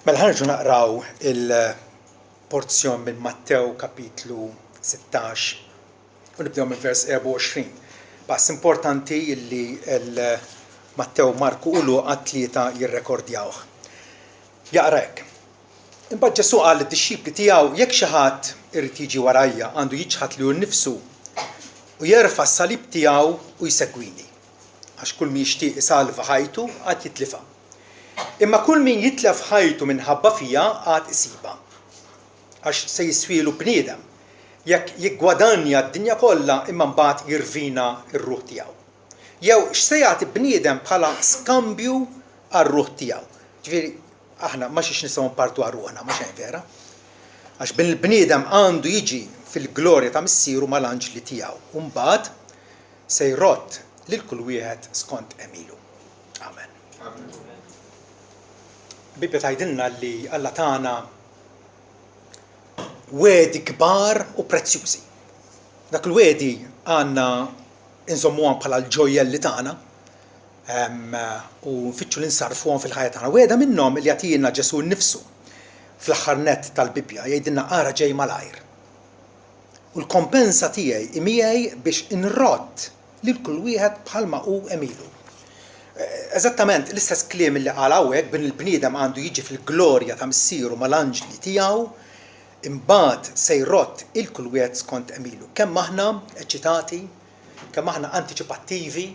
Mela ħarġu naqraw il-porzjon minn Mattew kapitlu 16 u nibdew minn vers 24. Pass importanti illi Mattew, Marku u Luqa tlieta jirrekordjawh. Jaqra hekk. Imbagħad Ġesu qal lid-dixxipli tiegħu jekk xi ħadd irid jiġi warajja għandu jiġħad lilu nnifsu u jerfa' s-salib tiegħu u jsegwini. Għax kull min jixtieq isalva ħajtu għad jitlifha. Imma kull min jitlef ħajtu minħabba fija għad isibha. Għax se jiswielu bniedem jekk jiggwadanja d-dinja kollha imma mbagħad jirvina r-ruħ tiegħu. Jew x'se jagħti bniedem bħala skambju għar-ruħ tiegħu. Ġifieri aħna ma xiex nistgħu npartu għar-ruħna, ma xejn vera. Għax bil-bniedem għandu jiġi fil-glorja ta' missieru mal-anġli tiegħu. U mbagħad se jrott lil kull wieħed skont emilu. Amen. Bibja tgħidilna li Alla tagħna wedi kbar u prezzjużi. Dak il-wedi għandna inżommuhom bħala l-ġojjelli tagħna u nfittxu li nsarfuhom fil-ħajja tagħna. Weda minnhom li jagħtina Ġesu nnifsu fl-aħħar nett tal-Bibja jgħidilna ara ġej malajr. U l-kompensa tiegħi imiegħi biex inrott lil kull wieħed bħalma hu emilu. Eżattament l-istess kliem li qal hawnhekk bin il-bniedem għandu jiġi fil-glorja ta' missieru mal-anġli tiegħu imbagħad se jrott il-kull wieħed skont emilu. Kemm aħna eċċitati, kemm aħna antiċipattivi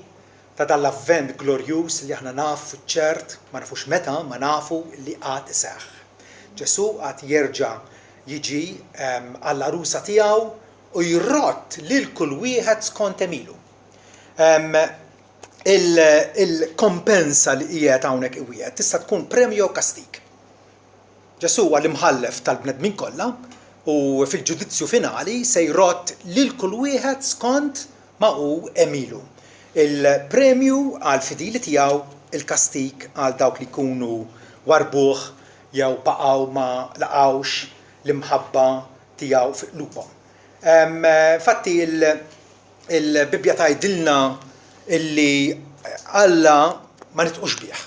ta' dan l-avvent glorjuż li aħna nafu ċert, ma nafux meta, ma nafu li qatt iseħħ. Ġesu qatt jerġa' jiġi għall-arusa tiegħu u jrott lil kull wieħed skont emilu. Il-kompensa li qiegħed hawnhekk iwiegħed tista' tkun premju jew kastik. Ġesu huwa l-imħallef tal-bnedmin kollha u fil-ġudizzju finali se jrott lil kull wieħed skont ma hu emilu. Il-premju għal fidili tiegħu, il-kastik għal dawk li jkunu warbuh jew baqgħu ma laqgħux l-imħabba tiegħu fi qlubhom. Infatti il-Bibja tgħidilna illi Alla ma nitqux bih.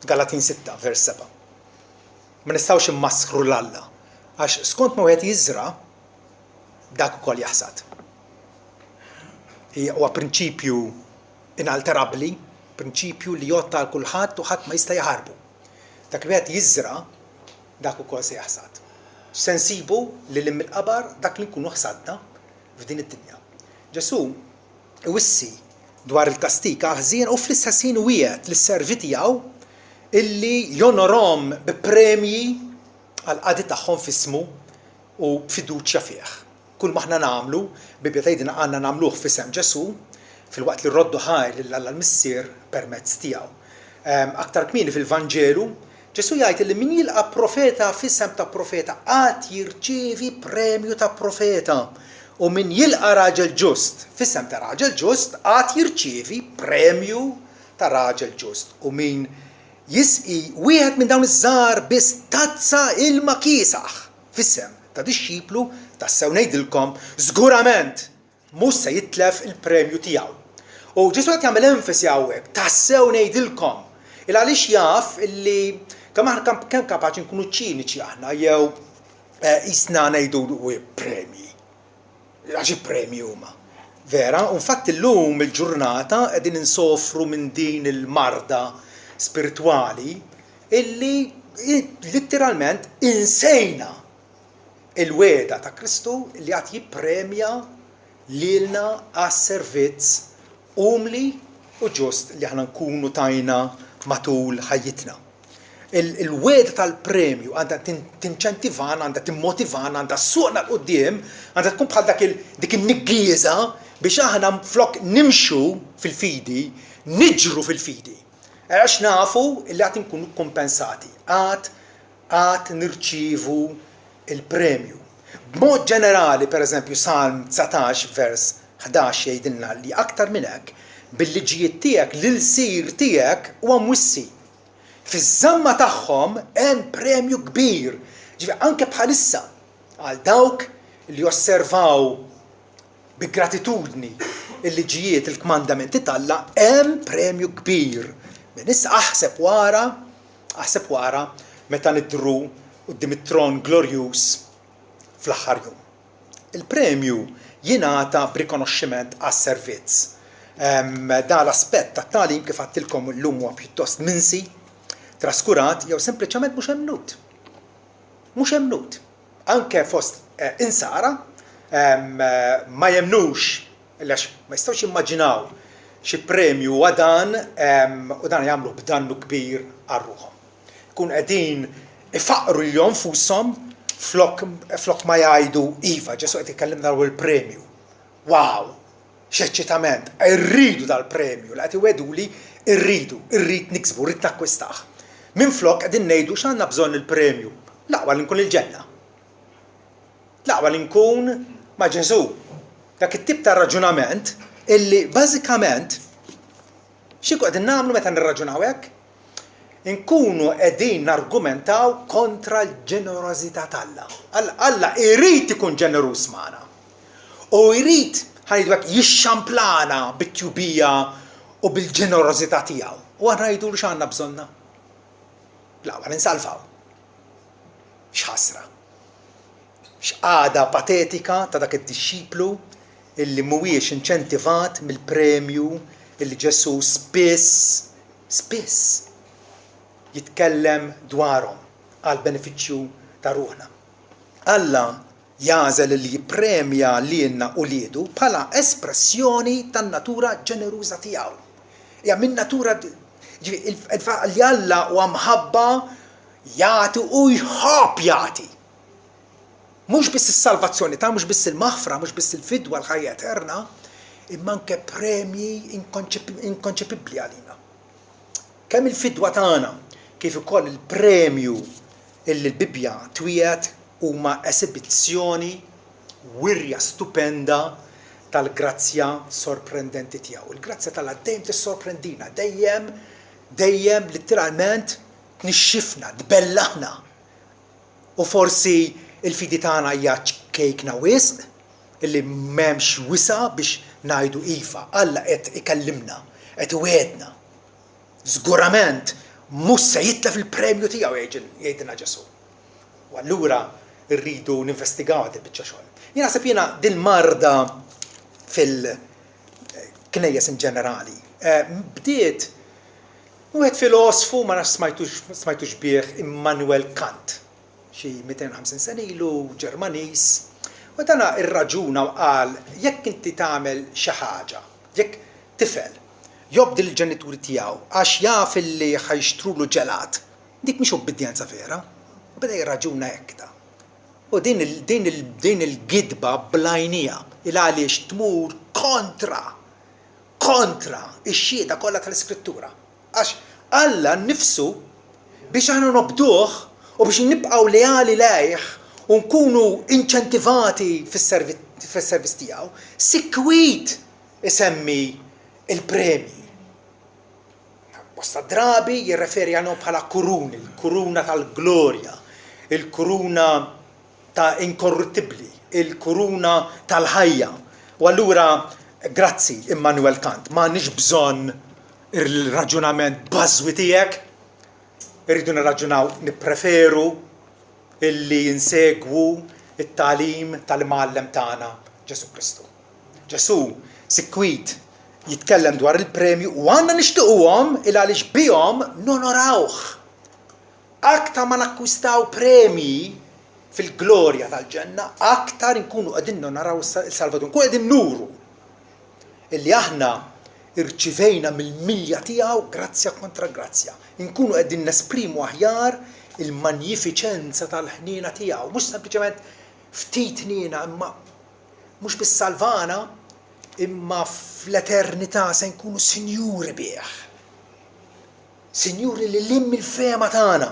Galatin 6 vers 7. Ma nistgħux immaskru l-Alla għax skont ma wieħed jiżra dak ukoll jaħsad. Huwa prinċipju inalterabbli, prinċipju li jotta għal kulħadd u ħadd ma jista' jaħarbu. Dak li wieħed jiżra dak ukoll se jaħsad. Se nsibu lil mill-qabar dak li nkunu ħsadna f'din id-dinja. Ġesu iwissi dwar il-kastik ħżien u fl-istess ħin wieħed lis-servi tiegħu illi jonorhom bi premji għal qadi tagħhom f'ismu u b'fiduċja fih. Kull ma aħna nagħmlu, Bibja tgħidilna għandna nagħmluh f'isem Ġesu filwaqt li rroddu ħajr lill-missier permezz tiegħu. Aktar kmieni fil-Vanġelu, Ġesu jgħid li min jilqa' profeta f'isem ta' profeta qatt jirċievi premju ta' profeta. U min jilqa' raġel ġust f'isem ta' raġel ġust qatt jirċievi premju ta' raġel ġust. U min jisqi wieħed minn dawn iż-żgħar biss tazza ilma kiesaħ f'isem ta' dixxiplu tassew ngħidilkom żgurament mhux se jitlef il-premju tiegħu. U Ġesu qed jagħmel enfasi hawnhekk tassew ngħidilkom il għaliex jaf illi kemm kapaċi nkunu ċiniċi aħna jew qisna ngħidu premji. Għaxi premju huma. Vera, u infatti llum il-ġurnata qegħdin insofru minn din il-marda spiritwali illi letteralment insejna il-weda ta' Kristu li qed jippremja lilna għas-servizz umli u ġust li aħna nkunu tajna matul ħajjitna. Il-weda tal-premju għandha tinċentivana, għandha timmotivana, għandha suqna l-qudiem, għandha tkun bħal dik in-niggieza biex aħna flok nimxu fil-fidi, niġru fil-fidi. Għax nafu li għad nkunu kompensati, għad nirċivu il-premju. B'mod ġenerali, per eżempju, Salm 19 vers 11 jgħidilna li aktar minn hekk bil-liġijiet tiegħek l-sir tiegħek huwa mwissi. Fiż-żamma tagħhom hemm premju kbir. Ġifieri anke bħalissa għal dawk li osservaw bi gratitudni il-liġijiet il-kmandamenti hemm premju kbir. Min issa aħseb wara meta nidru quddiem it-tron glorjuż fl-aħħar jum. Il-premju jingħata b'rikonoxximent għas-servizz. Da l-aspett tat-tagħlim kif għattilkom illum huwa pjuttost minsi, traskurat jew sempliċement mhux hemmnut. Mhux hemmnut. Anke fost insara ma jemnux għax ma jistgħux jimmaġinaw xi premju għadan u dan jagħmlu b'dannu kbir għar-ruħhom. Kun qegħdin ifaqru l-jom fushom flok ma jgħidu iva, Ġesu qed ikellimna dwar il-premju. Wow! X'eċċitament, irridu dal-premju, li qed iweduli irrid niksbu, rrid nakkwistaħ. Minflok qegħdin ngħidu x'għandna bżonn il-premju. L-aqwa li nkun il-ġenna. L-aqwa li nkun ma' Ġesu. Dak it-tip ta' raġunament illi bażikament x'ikun qegħdin nagħmlu meta nirraġunaw hekk? Inkunu qegħdin nargumentaw kontra l-ġenerożità t'Alla. Alla jrid ikun ġeneruż magħna. U jrid ħajdu hekk jixxamplana bit-tjubija u bil-ġenerożità tiegħu. U aħna ngħidulu x'għandna bżonna. L-aqwa ninsalvaw. X'ħasra. X'qagħda patetika ta' dak id-dixxiplu illi mhuwiex inċentivat mill-premju illi Ġesu spiss jitkellem dwarhom għal benefiċċju ta' ruħna. Alla jażel li jippremja lilna uliedu bħala espressjoni tan-natura ġeneruża tiegħu. Hija min natura li Alla huwa mħabba jagħti u jħobb jagħti. Mhux biss is-salvazzjoni ta' mhux biss il-maħfra, mhux biss il-fidwa l-ħajja eterna, imma anke premji inkonċepibbli għalina. Kemm il-fidwa tagħna kif ukoll il-premju illi l-Bibja twiet huma esibizzjoni wirja stupenda tal-grazzja sorprendenti tiegħu. Il-grazzja tal-Alla dejjem tissorprendina, dejjem letteralment tnixxifna, tbellaħna. U forsi il-fidi tagħna hija kejkna wisq illi m'hemmx wisa biex ngħidu iva, Alla qed ikellimna, qed iwedna. Żgurament mhux se jitlef il-premju tiegħu jgħidilna Ġesu. U allura rridu ninvestigaw dik biċċa xogħol. Jien naħseb jiena din marda fil-knejjes in ġenerali. Bdiet wieħed filosfu ma nafx smajtux bih Immanuel Kant. Xi 250 sena ilu Ġermaniż. U dana irraġuna u qal jekk inti tagħmel xi ħaġa, jekk tifel jobdi l-ġenituri tiegħu għax jaf illi ħajxtrulu ġelat, dik mhix obbedjenza vera, u beda jirraġuna hekk ta. U din il-gidba blajnija il għaliex tmur kontra ix-xhieda kollha tal-Iskrittura. Għax Alla nnifsu biex aħna nobduh u biex nibqgħu leali lejh u nkunu inċentivati fis-servizz tiegħu, sikwit isemmi il-premji. Bosta drabi jirreferi għanhom bħala kuruni, il-kuruna tal-glorja, il-kuruna ta' inkorruttibbli, il-kuruna tal-ħajja. U allura, grazzi Immanuel Kant, m'għandniex bżonn il-raġunament bażwi tiegħek, irridu nirraġunaw nippreferu illi jinsegwu it-tagħlim tal-Imgħallem tagħna Ġesu Kristu. Ġesu sikwit jitkellem dwar il-premju u għandna nixtiequhom il għaliex bihom nonorawh. Aktar ma nakkwistaw premji fil-glorja tal-ġenna, aktar nkunu qegħdin naraw il-Salvatur, nkunu qegħdin nuru illi aħna irċivejna mill-milja tiegħu grazzja kontra grazzja. Nkunu qegħdin nesprimu aħjar il-magnifiċenza tal-ħniena tiegħu, mhux sempliċement ftit ħniena, imma mhux bis-salvana, imma fl-eternità se nkunu sinjuri bih. Sinjuri li lim il-fema tagħna.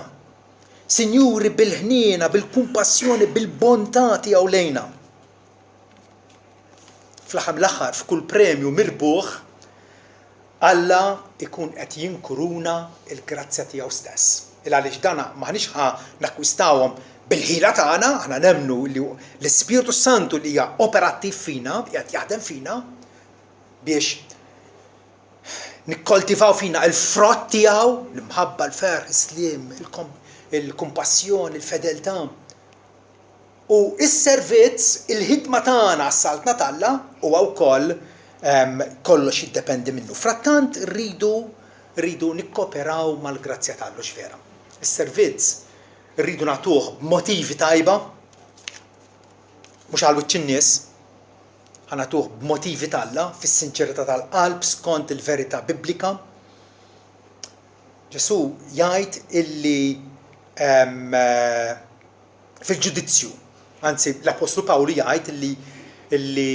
Sinjuri bil-ħniena, bil-kumpassjoni, bil-bontà tiegħu lejna. Fl-aħħar mill-aħħar f'kull premju mirbuħ Alla ikun qed jinkuruna il-grazzja tiegħu stess. Il għaliex dana maħniex nakkwistawhom bil-ħila tagħna, aħna nemmnu li l-Ispiritu Santu li hija operattiv fina, qed jaħdem fina biex nikkoltivaw fina il-frott tiegħu, l-imħabba, l-ferħ, is-sliem, il-kumpassjon, il-fedeltà. U is-servizz, il-ħidma tagħna għas-saltna talla huwa wkoll kollox jiddependi minnu. Frattant rridu nikkoperaw mal-grazzja tallu x'vera. Is-servizz rridu nagħtuh b'motivi tajba, mhux għal wiċċ in-nies, ħanatuh b'motivi talla, fis-sinċerità tal-qalb skont il-verità biblika. Ġesu jgħid illi fil-ġudizzju, anzi l-Apostlu Pawlu jgħid illi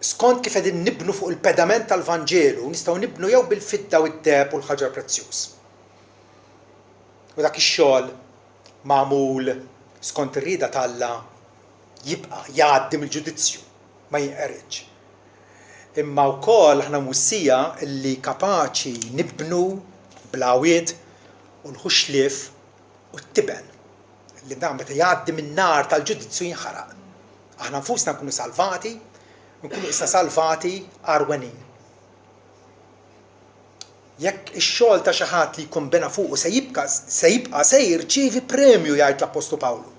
skont kif qegħdin nibnu fuq il-pedament tal-Vanġelu nistgħu nibnu jew bil-fidda u d-deheb u l-ħaġar prezzjuż. U dak ix-xogħol magħmul skont ir-rieda talla jibqa' jgħaddi mill-ġudizzju, ma jinqereġ. Imma wkoll aħna mwissija li kapaċi nibnu blawiet u l-ħuxlif u t-tiben. Li dan meta jgħaddi min-nar tal-ġudizzju jinħaraq. Aħna nfusna nkunu salvati, nkunu issa salvati arwenin. Jekk ix-xogħol ta' xi ħadd li jkun bena fuq se jibqa' se jirċievi premju jgħid l-Apostlu Pawlu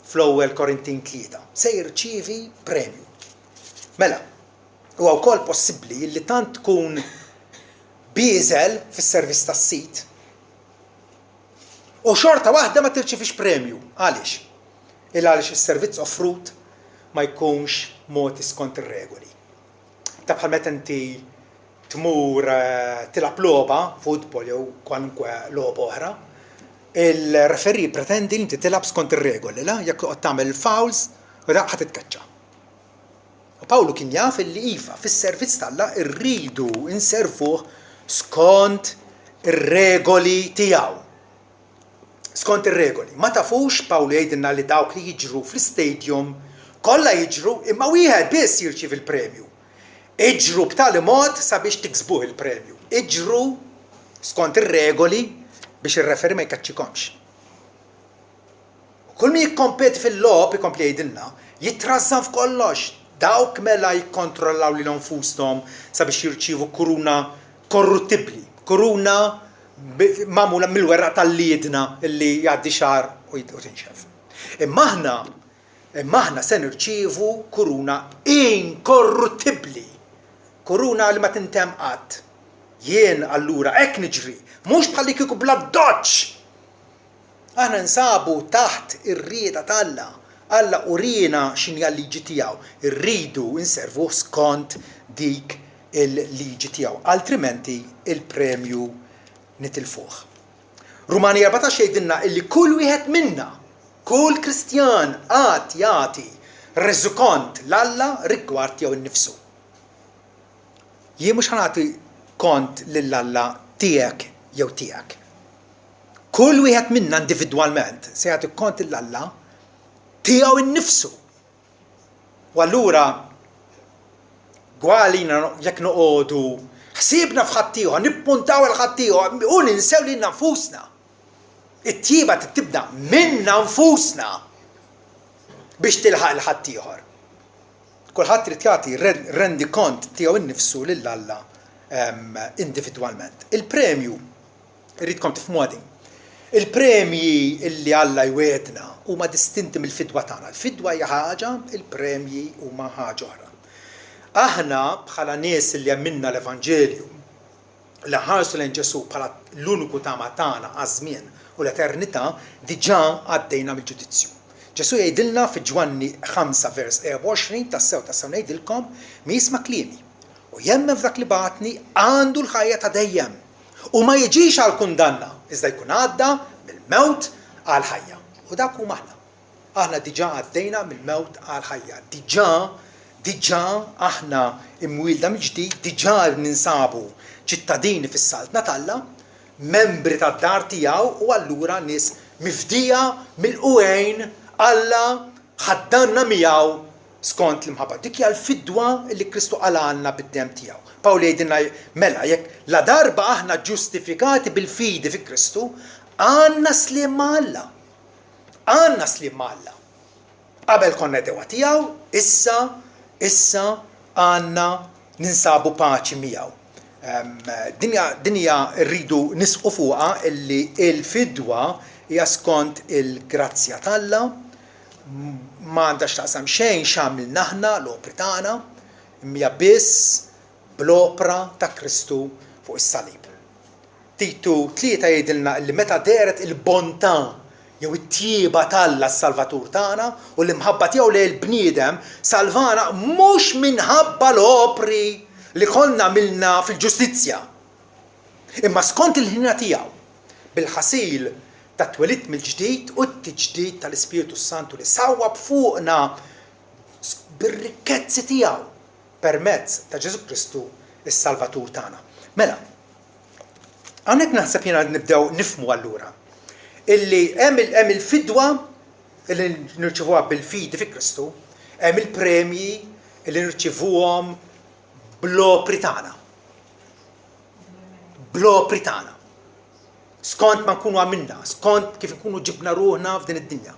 fl-ewwel Korintin 3. Se jirċievi premju. Mela, huwa wkoll possibbli li tant tkun bieżel fis-servizz tas-sit u xorta waħda ma tirċifix premju. Għaliex? Għaliex is-servizz offrut ma jkunx moti skont ir-regoli. Ta' bħal meta inti tmur tilab logħba, futbol jew kwalunkwe logħba oħra, il-referi pretendi li inti tilab skont ir-regoli, la jekk qed tagħmel fouls u dak ħad titkaċċa. U Pawlu kien jaf li iva fis-servizz talla rridu inservuh skont ir-regoli tiegħu. Skont ir-regoli. Ma tafux Pawlu jgħidilna li dawk li jiġru fl-istadium kollha jiġru imma wieħed biss jirċiev il-premju. Iġru b'tali mod sabiex tiksbuh il-premju. Iġru skont ir-regoli biex ir-referi ma jkaċċikomx. Kull min jikkompeti fil-logħob ikompli jgħidilna jitrażżan f'kollox. Dawk mela jikkontrollaw li l-anfustom sabiex jirċievu kuruna korruttibbli, kuruna magħmula mill-weraq tal-liedna illi jgħaddi xahar u tinxef. Imma aħna se nirċievu kuruna inkorruttibbli, kuruna li ma tintemm qatt. Jien allura hekk niġri, mhux bħalli kieku bla doċċ. Aħna nsabu taħt ir-rieda talla. Alla urina x'inhi l-liġi tiegħu, irridu inservuh skont dik il-liġi tiegħu, altrimenti il-premju nitilfuh. Rumani 14 jgħidilna illi kull wieħed minna, kull Kristjan għad jagħti reżukont l-Alla rigward jew innifsu. Jien mhux ħanagħti kont lill-Alla tiegħek jew tiegħek. Kull wieħed minna individwalment se jagħti kont lill-Alla tiegħu innifsu. U allura gwalina jekk noqogħdu ħsiebna f'ħadd ieħor, nippuntaw għal ħadd ieħor u ninsew lilna nfusna. It-tjieba tibda minna nfusna biex tilħaq il-ħadd ieħor. Kulħadd trid jagħti rendi kont tiegħu innifsu lill-Alla individwalment. Il-premju irridkom tifhmu. Il-premji illi Alla jwedna huma distinti mill-fidwa tagħna. Il-fidwa hija ħaġa, il-premji huma ħaġa oħra. Aħna bħala nies li għamilna l-Evanġelju li ħarsu lejn Ġesu bħala l-uniku tama tagħna għaż-żmien u l-eternità diġà għaddejna mill-ġudizzju. Ġesu jgħidilna fi Ġwanni 5 vers 24 tassew ngħidilkom mi jisma' kliemi u jemmen f'dak li bagħatni għandu l-ħajja ta' dejjem u ma jiġix għal kundanna iżda jkun għadda mill-mewt għal ħajja. U dak huma aħna. Aħna diġà għaddejna mill-mewt għal ħajja. Diġà aħna imwielda mill-ġdid, diġà ninsabu ċittadini fis-saltna talla, membri tad-dar tiegħu u allura nies mifdija mill-qwejn Alla ħaddanna miegħu skont l-imħabba. Dik hija l-fidwa li Kristu għalalna bid-dem tiegħu. Pawlu jgħidilna mela jekk la darba aħna ġustifikati bil-fidi fi Kristu, għandna sliem ma' Alla. Għandna sliem ma' Alla. Qabel konna dewa tiegħu, issa għandna ninsabu paċi miegħu. Dinja rridu nisqu fuqha illi il-fidwa hija skont il-grazzja talla, ma għandax taqsam xejn x'għamilna aħna l-opri tagħna, imma biss bl-opra ta' Kristu fuq is-salib. Titu 3 jgħidilna li meta deret il-bontà jew it-tjieba talla s-Salvatur tagħna u l-imħabba tiegħu lejn il-bniedem salvana mhux minħabba l-opri li konna għamilna fil-ġustizzja. Imma skont il-ħina tiegħu bil-ħasil ta' twelid mill-ġdid u t-tiġdid tal-Ispiritu Santu li sawwab fuqna bir-rikkezzi tiegħu permezz ta' Ġesu Kristu is-Salvatur tagħna. Mela, hawnhekk naħseb jiena nibdew nifhmu allura illi hemm il-fidwa illi nirċivuha bil-fidi fi Kristu, hemm il-premji illi nirċivuhom bl-opri tagħna. Bl-opri tagħna. Skont ma nkunu għamilna, skont kif nkunu ġibna ruħna f'din id-dinja.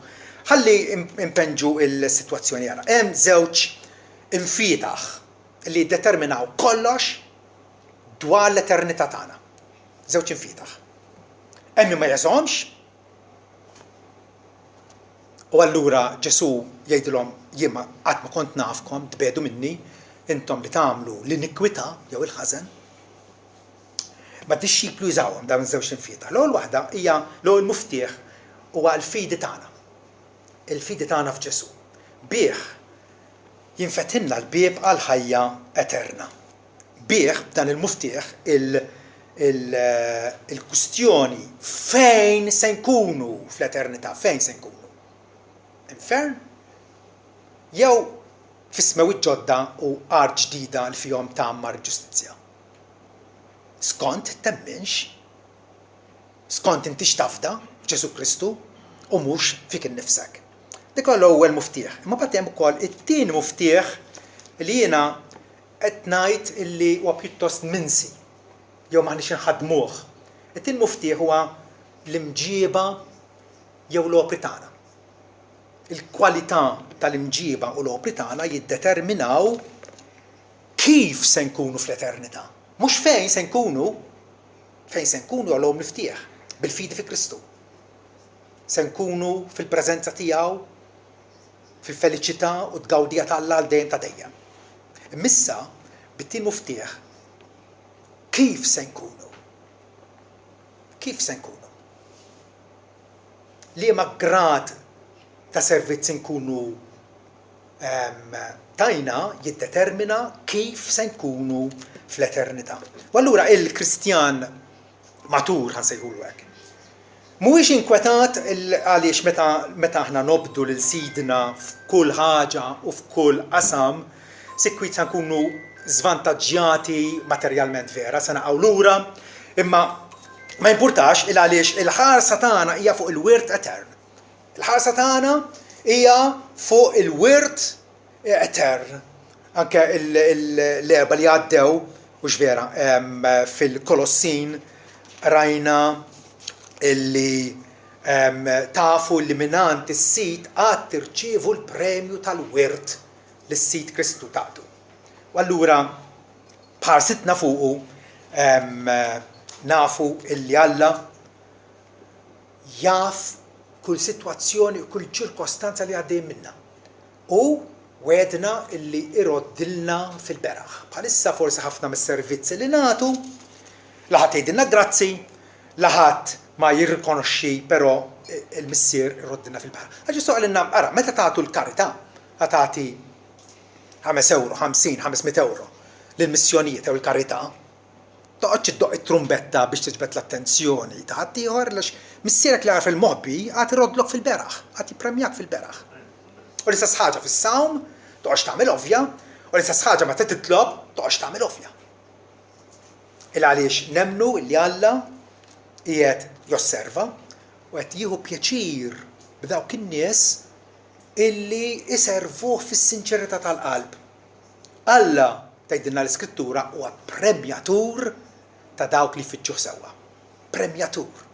Ħalli impenġu il-sitwazzjoni għara. Hemm żewġ infietaħ li determinaw kollox dwar l-eternità tagħna. Żewġ infietaħ. Hemm ma jeżomx, u allura Ġesu jgħidilhom jien qatt ma kont nafkom tbedu minni, intom li tagħmlu l-inikwità jew il-ħażen. Ma dixxiplu jużawhom dawn iż-żewġ infietaħ. L-ewwel waħda hija l-ewwel muftieħ huwa l-fidi tagħna. Il-fidi tagħna f'Ġesu. Bih jinfetħilna l-bieb għal ħajja eterna. Bih dan il-muftieħ il-kustjoni fejn se nkunu fl-eternità, fejn se nkunu. Infern? Jew fis-smew ġodda u art ġdida li fihom tagħmmar ġustizzja. Skont temminx, skont inti x'tafda f'Ġesu Kristu u mhux fik innifsek. Dik l-ewwel muftieħ. Imma bad hemm ukoll it-tieni muftieħ li jiena qed ngħid illi huwa pjuttost minsi jew maħniex inħaddmuh. It-tieni muftieħ huwa l-imġiba jew l-opri tagħna. Il-kwalità tal-imġiba u l-opri tagħna jiddeterminaw kif se nkunu fl-eternità. Mhux fejn se nkunu għalhom miftieħ bil-fidi fi Kristu. Se nkunu fil-preżenza tiegħu, fil-feliċità u tgawdija tal-Alla għal dejjem ta' dejjem. Imissa bit-tien muftieħ kif se nkunu? Kif se nkunu? Liema grad ta' servizz nkunu tajna jiddetermina kif se nkunu fl-eternità. U allura il-Kristjan matur ħansejħulu hekk. Mhuwiex inkwetat għaliex meta aħna nobdu lil sidna f'kull ħaġa u f'kull qasam sikwit se nkunu żvantaġġjati materjalment vera, se naqgħu lura, imma ma jimpurtax għaliex il-ħarsa tagħna hija fuq il-wirt etern. Il-ħarsa tagħna hija fuq il-wirt etern. Anke l-erba li għaddew, mhux vera, fil-Kolossin rajna illi tafu li minant is-sit għad tirċievu l-premju tal-wirt lis-sit Kristu tagħtu. U allura bħal sitna fuqu nafu illi Alla jaf kull sitwazzjoni u kull ċirkostanza li għaddej minna. U wedna illi iroddilna fil-beraħ. Bħalissa forsi ħafna mis-servizzi li nagħtu laħat jgħidilna grazzi, laħat ma jirrikonoxxi, però il-missier iroddilna fil-beraħ. Għax soqgħilna ara, meta tagħtu l-karità, tagħti 5 euro, 50, 500 euro lill-missjonijiet jew il-karità, toqgħodx iddoq it-trumbetta biex tiġbed l-attenzjoni ta' ħadd ieħor għaliex missierek li għarf il-mobbi għad iroddlok fil-beraħ, għad jippremjak fil-beraħ. U l-istess ħaġa fis-sawm toqgħodx tagħmel ovvja, u l-istess ħaġa meta titlob toqgħodx tagħmel ovvja. Il għaliex nemmnu li Alla qiegħed josserva u qed jieħu pjaċir b'dawk in-nies illi iservuh fis-sinċerità tal-qalb. Alla tgħidilna l-Iskrittura huwa premjatur ta' dawk li jfittxuh sewwa. Premjatur.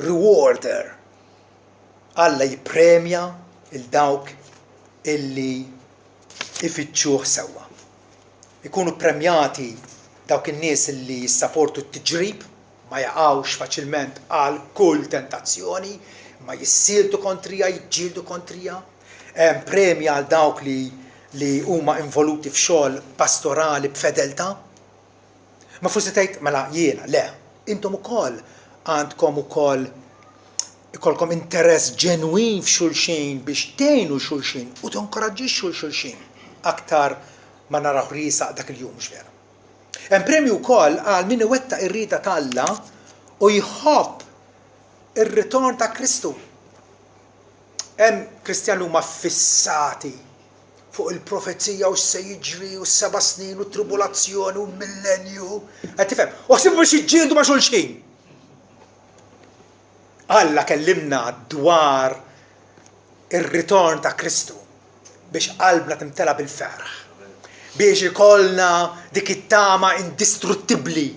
Rewarder. Alla jippremja il-dawk illi ifittxuh sewwa. Ikunu premjati dawk in-nies illi jissapportu t-tiġrib ma jaqgħux faċilment għal kull tentazzjoni, ma jissiltu kontrija, jiġġieldu kontrija. Hemm premji għal dawk li huma involuti f'xogħol pastorali b'fedeltà. Ma forsi tgħid mela jiena, le, intom ukoll għandkom ukoll ikolkom interess ġenwin f'xulxin biex tgħinu xulxin u tinkoraġġixxu xulxin aktar ma naraw riesaq dak il-jum mhux vera. Hemm premju wkoll għal min iwettaq ir-rieda tal-Alla u jħobb ir-ritorn ta' Kristu. Hemm Kristjani huma fissati fuq il-profezija u se jiġri u 7 snin u tribulazzjoni u millenju. Qed tifhem, u ħsibu biex jiġġieldu ma' xulxin. Alla kellimna dwar ir-ritorn ta' Kristu biex qalbna timtela bil-ferħ, biex ikollna dik it-tama indistruttibbli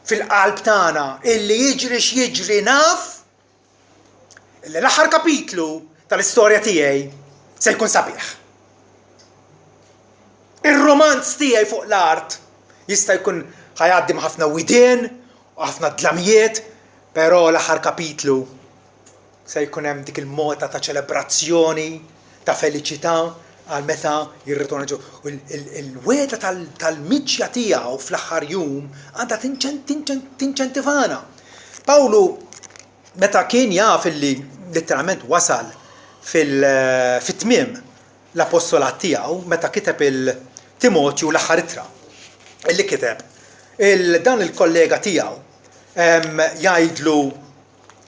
fil-qalb tagħna illi jiġri x'jiġri naf illi l-aħħar kapitlu tal-istorja tiegħi se jkun sabiħ. Ir-romanz tiegħi fuq l-art jista' jkun ħajgħaddi ma' ħafna widien u ħafna dlamijiet, però l-aħħar kapitlu se jkun hemm dik il-mota ta' ċelebrazzjoni, ta' feliċità għal meta jirritorna ġew. Il-weda tal-miġja tiegħu fl-aħħar jum għandha tinċentivana. Pawlu meta kien jaf illi letteralment wasal fit-tmiem l-apostolat tiegħu, meta kiteb il-Timotju l-aħħar ittra illi kiteb, dan il-kollega tiegħu jgħidlu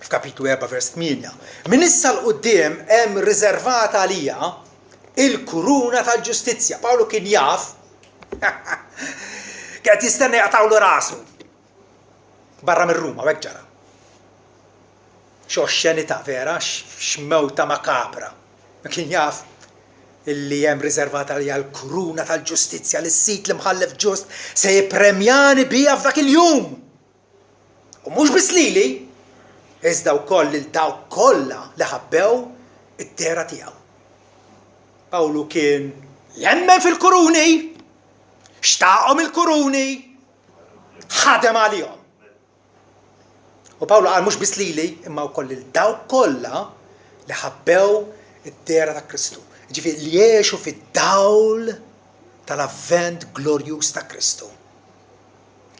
f'kapitlu 4 vers 8, min issa l-qudiem hemm riservata għalija il-kuruna tal-ġustizzja. Pawlu kien jaf kien jistenna jaqtawlu rasu barra mir-Ruma u hekk ġara. X'oxxenità vera, x'mewta makabra. Ma kien jaf illi hemm riservata għalija l-kuruna tal-ġustizzja li s-sit li mħallef ġust se jippremjani biha f'dak il-jum. U mhux biss lili, iżda wkoll lil dawk kollha li ħabbew id-dera tiegħu. Pawlu kien jemmen fil-kuruni, xtaqhom il-kuruni, ħadem għalihom. U Pawlu qal mhux biss lili, imma wkoll lil dawk kollha li ħabbew id-dera ta' Kristu. Ġifieri li jgħixu fid-dawl tal-avvent glorjuż ta' Kristu.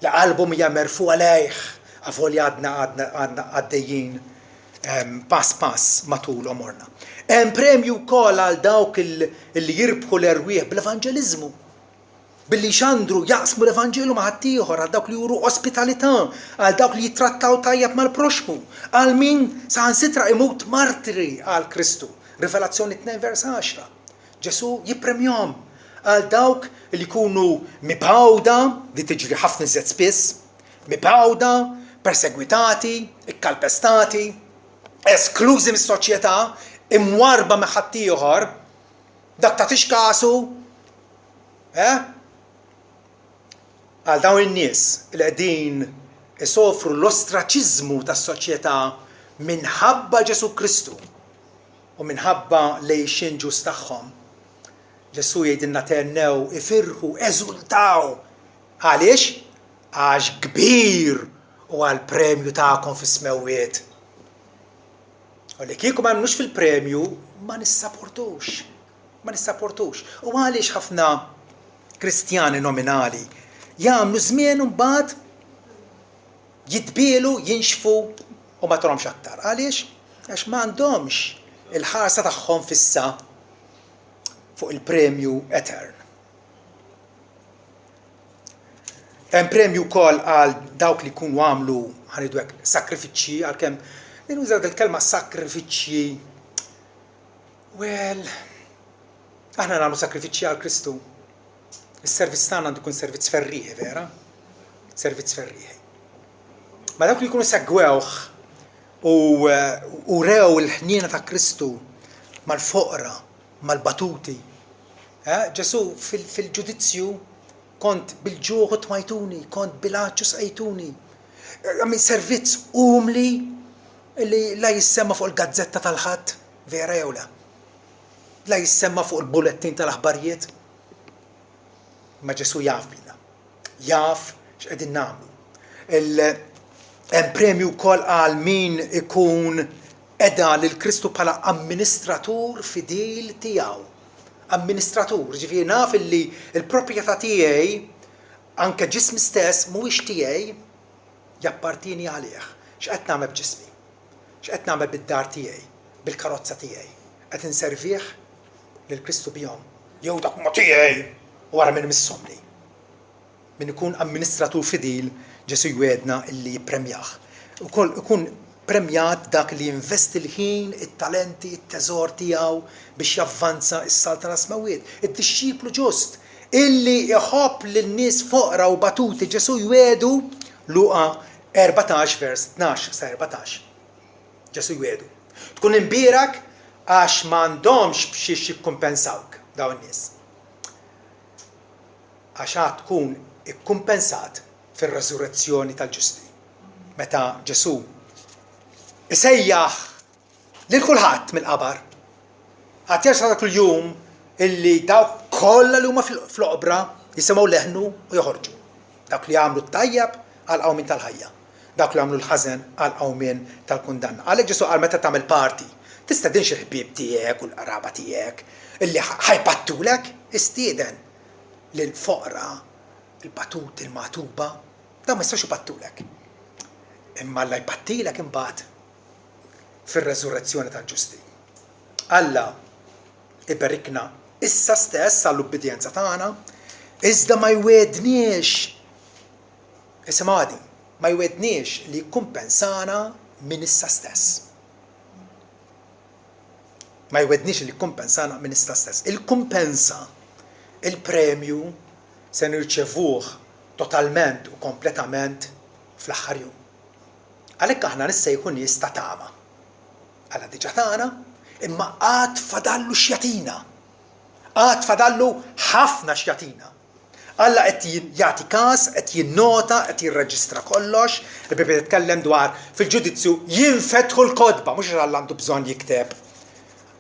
Li qalbhom hija merfuqa lejh għafolja għadna għaddejjin pass matul omorna. Hemm premju wkoll għal dawk li jirbħu l-erwieħ bl-evanġeliżmu. Billi xandru jaqsmu l-evanġelu ma' ħaddieħor, għal dawk li juru ospitalità, għal dawk li jittrattaw tajjeb mal-proxmu, għal min saħansitra imut martiri għal Kristu. Rivelazzjoni 2 vers 10. Ġesu jippremjahom għal dawk li jkunu mibgħuda, li tiġri ħafna iżjed spiss, mibgħuda, persegwitati, ikkalpestati, esklużi mis-soċjetà, imwarba ma' ħaddieħor, dak tagħtix kasu, għal dawn in-nies li qegħdin isofru l-ostraċiżmu tas-soċjetà minħabba Ġesu Kristu u minħabba lejxin ġus tagħhom. Ġesu jgħidilna tennew, ifirħu, eżultaw. Għaliex? Għax kbir u għal premju tagħkom fis-smewwiet. U li kieku ma nmux fil-premju ma nissapportux. U għaliex ħafna Kristjani nominali jagħmlu żmien u mbagħad jitbielu, jinxfu u ma torhomx aktar. Għaliex? Għax ma għandhomx il-ħarsa tagħhom fissa fuq il-premju etern. Hemm premju wkoll għal dawk li jkunu għamlu ħanidu hekk sakrifiċċji għalkemm din użaw il-kelma sakrifiċċji. Well, aħna nagħmlu sakrifiċċji għal Kristu. Is-servizz tagħna għandu jkun servizz ferrieħi, vera? Servizz ferrieħi. Ma dawk li jkunu segwewh u rew il-ħniena ta' Kristu mal-foqra, mal-batuti. Ġesu fil-ġudizzju kont bil-ġuħu tmajtuni, kont bil-għaċċu sqajtuni. Għamil servizz umli li la jissemma fuq il-gazzetta tal-ħadd, vera jew la. La jissemma fuq il-bulletin tal-aħbarijiet. Ma Ġesu jaf bina. Jaf x'qegħdin nagħmlu. Hemm premju wkoll għal min ikun edha lil Kristu bħala amministratur fidel tiegħu. Amministratur, ġifieri naf illi l-proprjetà tiegħi anke ġismi stess mhuwiex tiegħi jappartini għalih. X'qed nagħmel b'ġismi? X'qed nagħmel bid-dar tiegħi, bil-karozza tiegħi? Qed inservih lil Kristu bihom. Jew dak ma tiegħi wara minn missomni. Min ikun amministratur fidil Ġesu jwedna illi jippremjah. Ukoll ikun premjat dak li jinvesti l-ħin, it-talenti, it-teżor tiegħu biex javvanza s-salt tal-asmawiet. Id-disċiplu ġust illi iħobb lin-nies foqra u batuti Ġesu jwedu Luqa 14 vers 12 sa 14. Ġesu jwedu. Tkun imbirak għax m'għandhomx biex jikkumpensawk dawn in-nies. Għax tkun ikkumpensat fir-reżurrezzjoni tal-ġusti. Meta Ġesu isejjaħ lil kulħadd mill-qabar. Ħadd jersa dak il-jum illi dawk kollha li huma fl-oqbra jisimgħu leħnu u joħorġu. Dawk li għamlu t-tajjeb għal qawmin tal-ħajja. Dawk li għamlu l-ħażen għal qawmin tal-kundanna. Għalhekk Ġesu qal meta tagħmel parti, tista' dinx il-ħbieb tiegħek u l-qaraba tiegħek illi ħajpattulek istieden lil foqra, il-batut, il-matuba, da ma jistax ipattulek. Imma Alla jpattilek imbagħad fir-reżurrezzjoni tal-ġusti. Alla iberrikna issa stess għall-ubbidjenza tagħna, iżda ma jwedniex, isimgħu għadi, ma jwedniex li jkumpensana minn issa stess. Ma jwedniex li jkumpensana minn issa stess. Il-kumpensa, il-premju se nirċevuh totalment u kompletament fl-aħħar jum. Għalhekk aħna nissejħu nies ta' tama. Alla diġà tagħna, imma għad fadallu xjatina. Għad fadallu ħafna xjatina. Alla qed jagħti każ, qed jinnota, qed jirreġistra kollox, il-Bibja titkellem dwar fil-ġudizzju jinfetħu l-kodba, mhux Alla għandu bżonn jikteb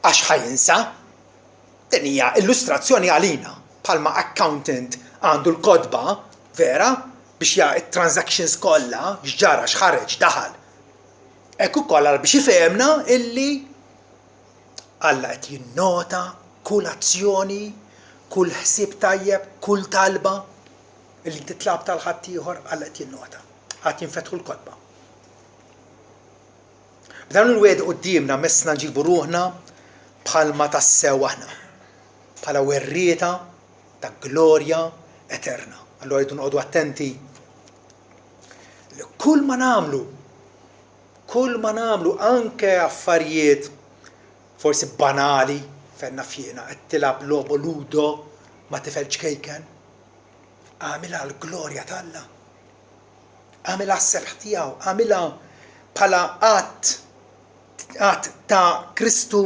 għax ħajinsa. Din hija illustrazzjoni għalina bħalma accountant għandu l-kodba vera biex it-transactions kollha x'ġara x'ħareġ daħal. Hekk ukoll biex ifehmna illi Alla qed jinnota kull azzjoni, kull ħsieb tajjeb, kull talba illi titlab tal-ħadd ieħor Alla qed jinnota. Ħadd jinfetħu l-kodba. B'dan il-wed qudiemna messna nġibu ruħna bħalma tassew aħna, bħala werrieta ta' glorja eterna. Allora jridu noqogħdu attenti. Kull ma nagħmlu anke affarijiet forsi banali fenna fjena, qed tilab lobo ludo ma tifel ċkejken. Għamilha l-glorja t'Alla. Għamilha s-sebħ tiegħu, għamilha bħala qatt ta' Kristu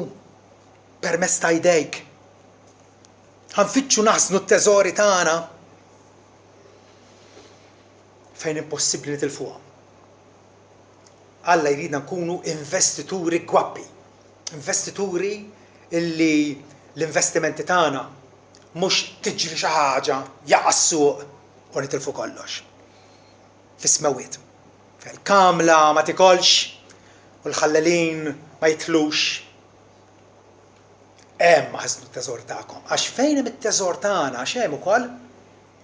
permezz ta' jdejk. Ħanfittxu naħsnu t-teżori tagħna fejn impossibbli nitilfuhom. Alla jridna nkunu investituri gwabbi. Investituri illi l-investimenti tagħna mhux tiġri xi ħaġa jaqa' s-suq u nitilfu kollox. Fis-smewiet. Fil-kamla ma tikolx u l-ħallelin ma jitlux. Hemm ħażnu t-teżor tagħkom. Għax fejn hemm it-teżor tagħna għax hemm ukoll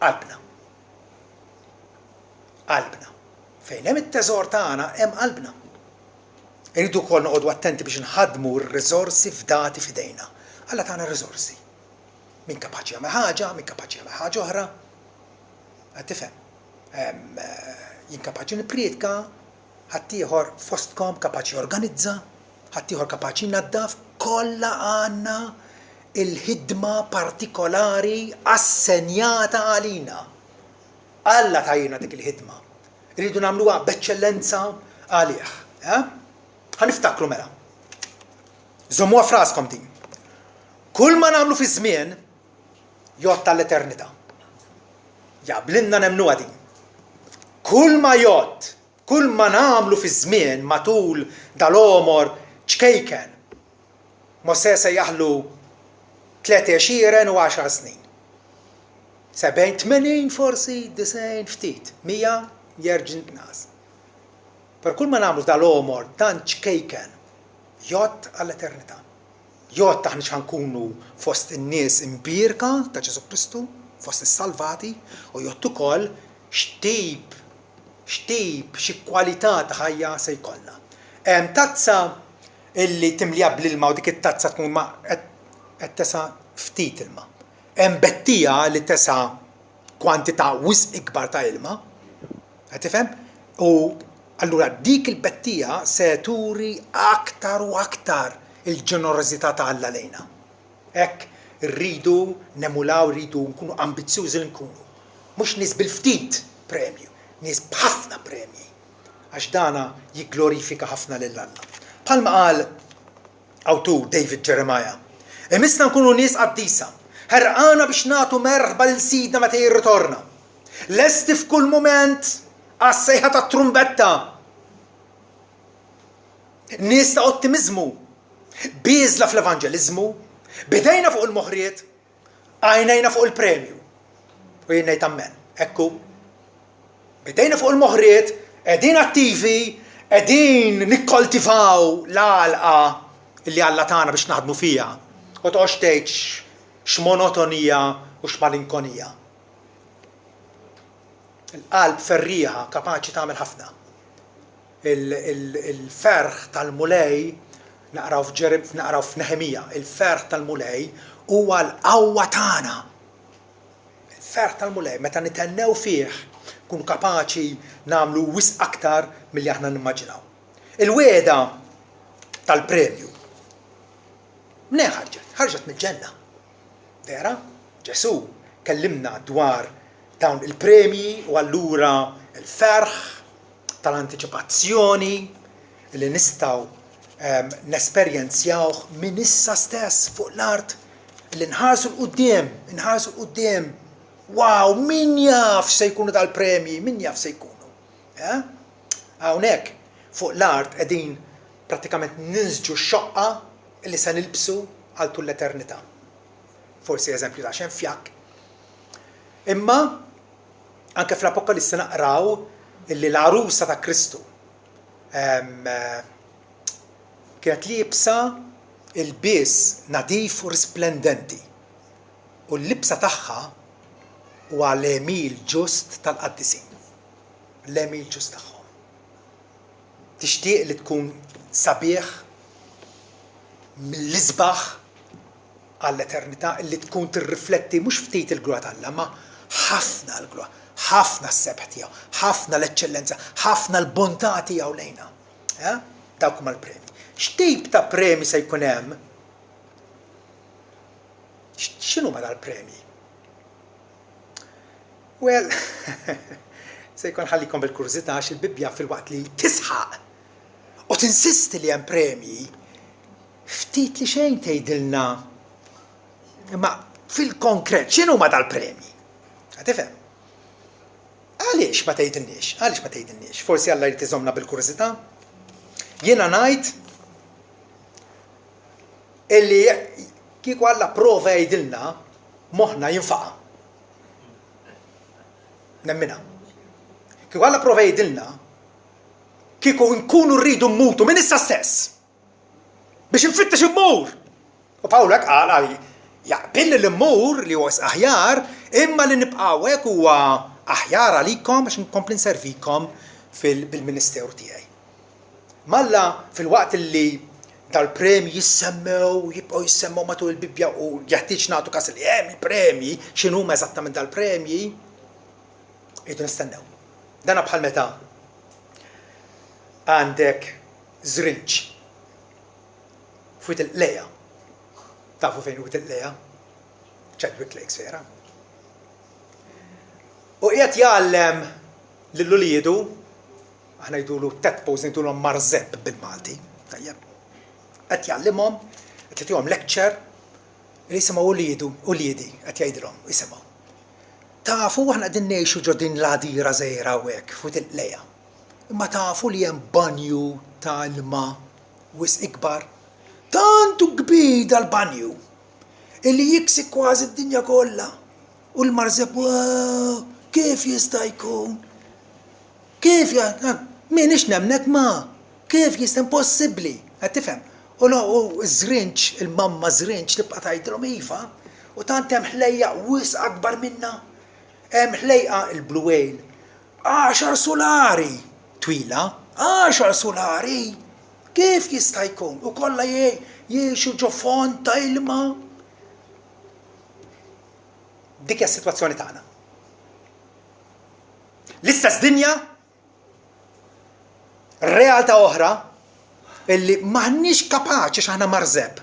qalbna. Qalbna. Fejn hemm it-teżor tagħna hemm qalbna. Irridu wkoll noqogħdu attenti biex nħaddmu r-riżorsi f'dati f'idejna. Alla tagħna riżorsi. Min kapaċi jagħmel ħaġa, min kapaċi jagħmel ħaġa oħra. Qed tifhem. Jien kapaċi nippriedka, ħadd ieħor fostkom kapaċi jorganizza, ħadd ieħor kapaċi jnaddaf, kollha għandna il-ħidma partikolari assenjata għalina. Alla tajjina dik il-ħidma. Rridu nagħmluha b'eċċellenza għalih. Ħaniftakru mela. Żommuha fraskom din. Kull ma nagħmlu fi żmien jgħod tal-eternità. Jaqblinna nemmnuha din. Kull ma jgħod, kull ma nagħmlu fi żmien matul dal-omor ċkejken. Mose se jaħlu 23 u 10 snin. 70, 80 forsi, 90 ftit, 100 jerġin nas. Per kull ma nagħmlu dal-omor tant kejken jott għall-eternità. Jott aħna ħankunu fost in-nies imbierka ta' Ġesu Kristu, fost is-salvati, u jott ukoll xtip, xi kwalità ta' ħajja se jkollna. Hemm tazza illi timliha bl-ilma u dik it-tazza tkun ma qed tesa' ftit ilma. Hemm bettija li tesa' kwantità wisq ikbar ta' ilma. Qed tifhem? U allura dik il-bettija se turi aktar u aktar il-ġenerożità ta' Alla lejna. Hekk rridu nemulaw, rridu nkunu ambizzjużi li nkunu. Mhux nies bil-ftit premju, nies b'ħafna premji. Għax dana jigglorifika ħafna lil Alla. Bħalma qal awtur David Jeremiah, imissna nkunu nies qaddisa, ħerqana biex nagħtu merħba lil Sidna meta jirritorna. Lesti f'kull mument għas-sejħa tat-trumbetta. Nies ta' ottimizmu, biżla fl-evanġeliżmu, bidejna fuq il-moħriet, għajnejna fuq il-premju. U jien ngħid ammen, ekku. Bidejna fuq il-moħriet, qegħdin attivi, qegħdin nikkoltivaw l-għalqa li Alla tagħna biex naħdmu fiha. U toqgħodx tgħid x'monotonija u x'malinkonija. Il-qalb ferrieħa kapaċi tagħmel ħafna. Il-ferħ tal-mulej naqraw f'Nehemija, il-ferħ tal-mulej huwa l-qawwa tagħna. Il-ferħ tal-mulej meta nitennew fih kun kapaċi nagħmlu wisq aktar milli aħna nimmaġinaw. Il-wieda tal-premju. Minn ħarġet mill-ġenna. Vera? Ġesu kellimna dwar dawn il-premji u allura il-ferħ tal-antiċipazzjoni li nistgħu nesperjenzjawh minn issa stess fuq l-art li nħarsu l-qudiem. Wow, min jaf se jkunu dal-premji, min jaf se jkunu. Hawnhekk fuq l-art qegħdin prattikament ninżġu x-xoqqa li se nilbsu għal tul l-eternità. Forsi eżempju ta' xejn fjak. Imma anke fl-Apokalissi naqraw illi l-arusa ta' Kristu kienet libsa il-bies nadif u risplendenti. U l-libsa tagħha huwa l-emil ġust tal-qaddisin. L-emil ġust tagħhom. Tixtieq li tkun sabiħ mill-isbaħ għall-eternità li tkun tirrifletti mhux ftit il-glura tal-Alla, ma ħafna l-glura, ħafna s-sebħ tiegħu, ħafna l-eċċellenza, ħafna l-bontà tiegħu lejna. Dawk huma l-premji. X'tip ta' premji se jkun hemm? X'inhuma dal-premji? Well, se jkun ħallikom bil-kurżità għax il-Bibbja fil-waqt li tisħaq u tinsisti li hemm premji, ftit li xejn tgħidilna imma fil-konkret x'inhuma dal-premji? Tifhem? Għaliex ma tgħidilniex? Forsi Alla jrid iżommna bil-kurżità? Jiena ngħid illi kieku Alla prova jgħidilna moħħna jinfaqa. Nemmina. Kieku Alla prova jgħidilna kieku nkunu rridu mmutu minn issa stess biex nfittex immur. U Pawlu hekk qal jaqbil li mmur li huwa aħjar imma li nibqgħu hekk huwa aħjar għalikom biex nkompli nservikom bil-ministeru tiegħi. Malla fil-waqt li dal-premji jibqgħu jissemmew matul il-Bibbja u jeħtieġ nagħtu każ li hemm il-premji x'inhuma eżattament dal-premji jridu nistennew. Dana bħal meta għandek żrinġ fuq il-leja. Tafu fejn fuq il-leja? Chadwick Lakes vera. U qiegħed jgħallem lill-uliedu, aħna jdulu tadpoles ngħidulhom marzeb bil-Malti. Tajjeb. Qed jgħallimhom, qed jagħtihom lecture li jisimgħu uliedi qed jgħidilhom, jisimgħu. Tafu aħna qegħdin ngħixu ġodin l-għadira żgħira hekk fuq il-leja. Imma tafu li hemm banju ta' ilma wisq ikbar. Tantu kbir dal-banju illi jiksik kważi d-dinja kollha. U l-marzeb kif jista' jkun? Kif Minix nemnek ma. Kif jista' impossibbli. Qed tifhem? U żrinċ, il-mamma żrinċ tibqa' tgħidilhom iva, u tant hemm ħlejja wisq akbar minna. Hemm ħlejqa il-blue whale. 10 solari twila, 10 solari. Kif jista' jkun? U kollha jiexu ġo font ta' ilma. Dik hija s-sitwazzjoni tagħna. L-istess dinja, realtà oħra, illi maħniex kapaċi x'aħna marżeb.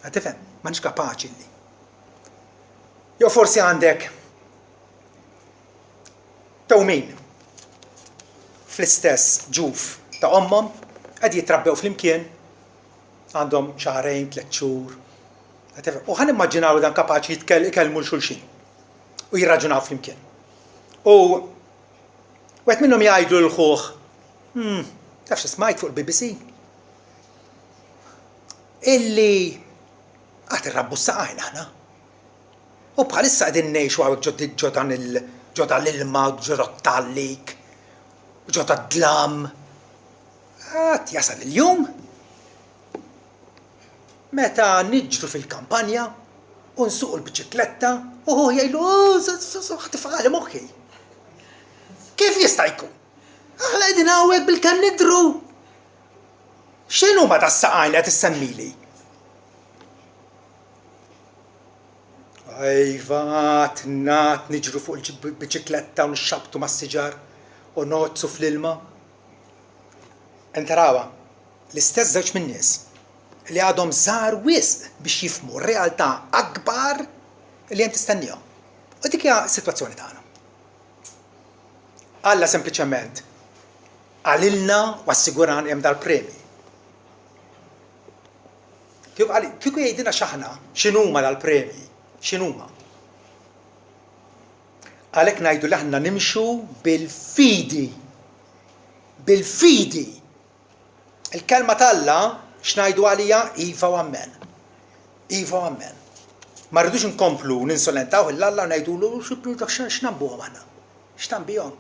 Għatifem, maħniex kapaċi li. Jew forsi għandek tawmin fl-istess ġuf ta' ommom qed jitrabbew flimkien għandhom xahrejn, 3 xhur. U ħan immaġinaw dan kapaċi jitkellmu l-xulxin u jirraġunaw flimkien. U wieħed minnhom jgħidu l-ħuħ, tafx smajt fuq il-BBC illi għat irrabbu s-saqajn aħna. U bħalissa qegħdin ngħixu hawnhekk ġodan l-ilma, ġoda t-tallik, ġoda d-dlam. Għat jasal il-jum meta niġru fil-kampanja u nsuq il-biċikletta u hu jgħidu ħatifqali moħħi. Kif jista' jkun? Aħna qegħdin hawnhekk bil-kan nidru. X'inhu ma tas-saqajn qed issemmili? Ajva, tnat niġru fuq il-biċikletta u nixxabtu mas-siġar u nozzu fl-ilma. Entarawa, l-istess żewġ min-nies li għadhom żgħar wisq biex jifhmu r-realtà akbar li hemm tistennihom. U dik hija s-sitwazzjoni tagħna. Alla sempliċement għalilna u assiguran hemm dal-premji. Kieku jgħidilna x'aħna x'inhuma dal-premji, x'inhuma. Għalhekk ngħidu li aħna nimxu bil-fidi. Bil-fidi. Il-kelma talla x'ngħidu għalija iva u ammen. Iva u ammen. Ma rridux inkomplu ninsolentaw il-Alla u ngħidulu x'nambuhom aħna. X'nambihom?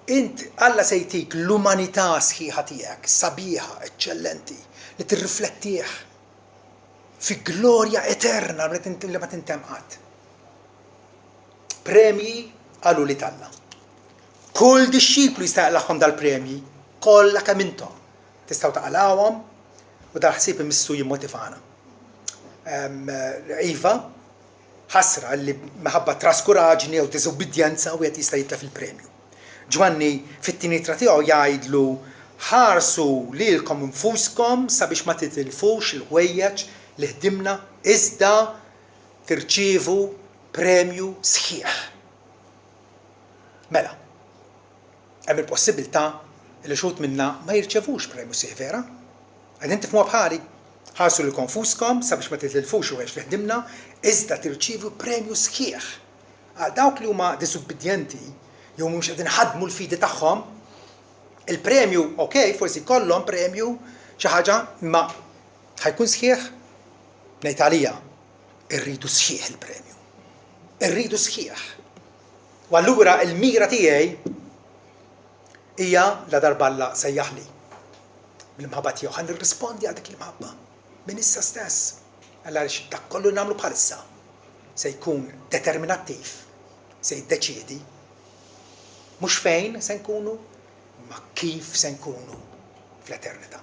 Int Alla se jtik l-umanità sħiħa tiegħek, sabiħa, eċċellenti, li tirriflettih fi glorja eterna li ma tintemm qatt. Premji għalu li talla. Kull dixxiplu jista' jaqlaħħom dal-premji, kollha kemm intom. Tistgħu taqlawhom u dal-ħsieb imissu jimmotivana. Iva, ħasra li minħabba traskuraġni jew diżobbidjenza wieħed jista' jitlef il-premju. Ġwanni fit-tinitra tiegħu jgħidlu ħarsu lilkom infuskom sabiex ma titilfux il-ħwejjeġ li ħdimna iżda tirċievu premju sħiħ. Mela, hemm il-possibilità li xut minna ma jirċevux premju sħiħ vera. Qegħdin tifhmuha bħali. Ħarsu lilkom infuskom sabiex ma titilfux il-ħwejjeġ li ħdimna iżda tirċievu premju sħiħ. Għal dawk li huma disobbedjenti jew mhux qegħdin ħadmu l-fidi tagħhom, il-premju, okej, forsi kollhom premju xi ħaġa imma ħajkun sħiħ. Ngħid għalija, irridu sħiħ il-premju. Irridu sħiħ. U allura l-mira tiegħi hija la darballa sejjaħli. Bil-mħabba tiegħu ħan nirrispondi għal dik il-mħabba minn issa stess. Allura dak kollu nagħmlu bħalissa se jkun determinattiv, se jiddeċiedi mhux fejn se nkunu, ma kif se nkunu fl-eternità.